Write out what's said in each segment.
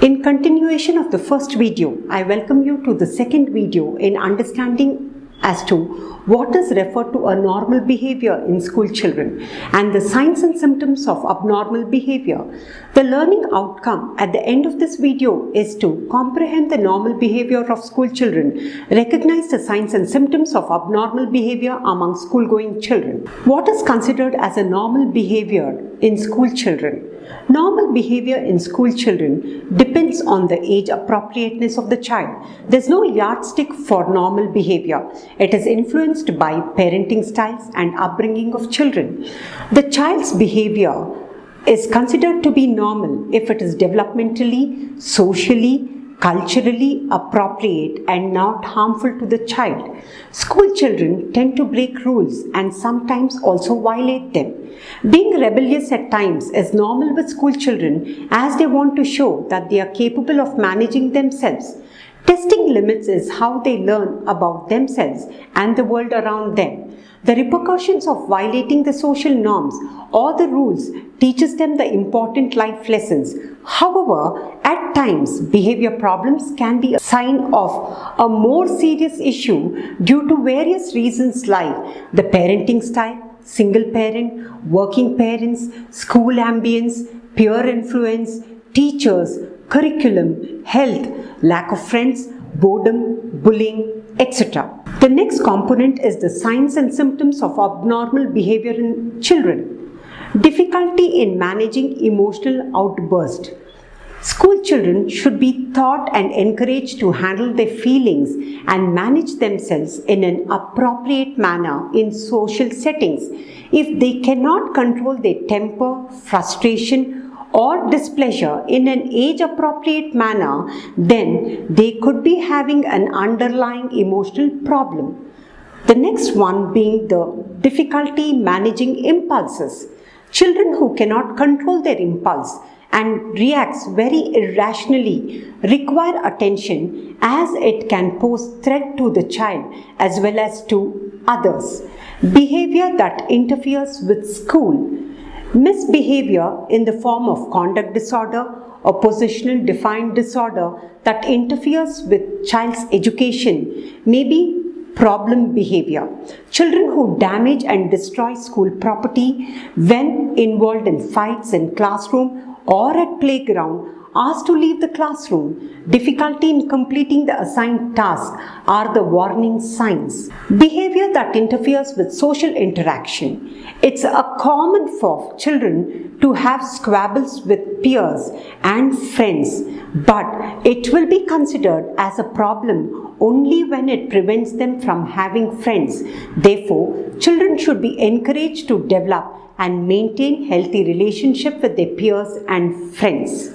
In continuation of the first video, I welcome you to the second video in understanding as to what is referred to a normal behavior in school children and the signs and symptoms of abnormal behavior. The learning outcome at the end of this video is to comprehend the normal behavior of school children, recognize the signs and symptoms of abnormal behavior among school-going children. What is considered as a normal behavior in school children? Normal behavior in school children depends on the age appropriateness of the child. There's no yardstick for normal behavior. It is influenced by parenting styles and upbringing of children. The child's behavior is considered to be normal if it is developmentally, socially, culturally appropriate and not harmful to the child. School children tend to break rules and sometimes also violate them. Being rebellious at times is normal with school children as they want to show that they are capable of managing themselves. Testing limits is how they learn about themselves and the world around them. The repercussions of violating the social norms or the rules teaches them the important life lessons. However, at times, behavior problems can be a sign of a more serious issue due to various reasons like the parenting style, single parent, working parents, school ambience, peer influence, teachers, curriculum, health, lack of friends, boredom, bullying, etc. The next component is the signs and symptoms of abnormal behavior in children. Difficulty in managing emotional outbursts. School children should be taught and encouraged to handle their feelings and manage themselves in an appropriate manner in social settings. If they cannot control their temper, frustration, or displeasure in an age-appropriate manner, then they could be having an underlying emotional problem. The next one being the difficulty managing impulses. Children who cannot control their impulse and reacts very irrationally require attention as it can pose threat to the child as well as to others. Behavior that interferes with school. Misbehavior in the form of conduct disorder, oppositional defiant disorder that interferes with child's education may be problem behavior. Children who damage and destroy school property when involved in fights in classroom or at playground, asked to leave the classroom, difficulty in completing the assigned task are the warning signs. Behavior that interferes with social interaction. It's a common for children to have squabbles with peers and friends, but it will be considered as a problem only when it prevents them from having friends. Therefore, children should be encouraged to develop and maintain healthy relationship with their peers and friends.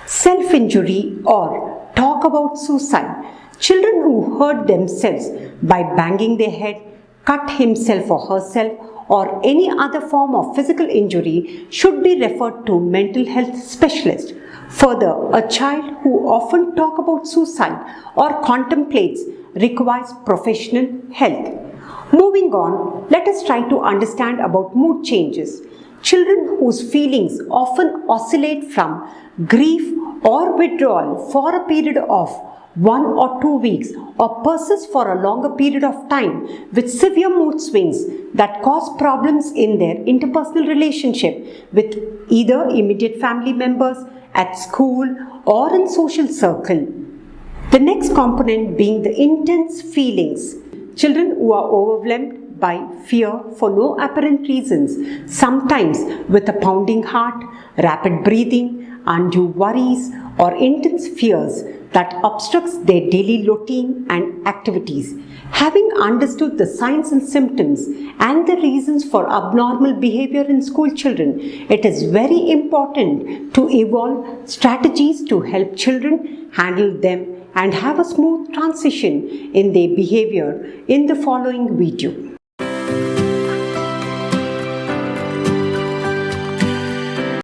Self-injury or talk about suicide. Children who hurt themselves by banging their head, cut himself or herself, or any other form of physical injury should be referred to mental health specialist. Further, a child who often talks about suicide or contemplates requires professional help. Moving on, let us try to understand about mood changes. Children whose feelings often oscillate from grief or withdrawal for a period of 1 or 2 weeks or persist for a longer period of time with severe mood swings that cause problems in their interpersonal relationship with either immediate family members, at school or in social circle. The next component being the intense feelings. Children who are overwhelmed by fear for no apparent reasons, sometimes with a pounding heart, rapid breathing, undue worries or intense fears that obstructs their daily routine and activities. Having understood the signs and symptoms and the reasons for abnormal behavior in school children, it is very important to evolve strategies to help children handle them and have a smooth transition in their behavior in the following video.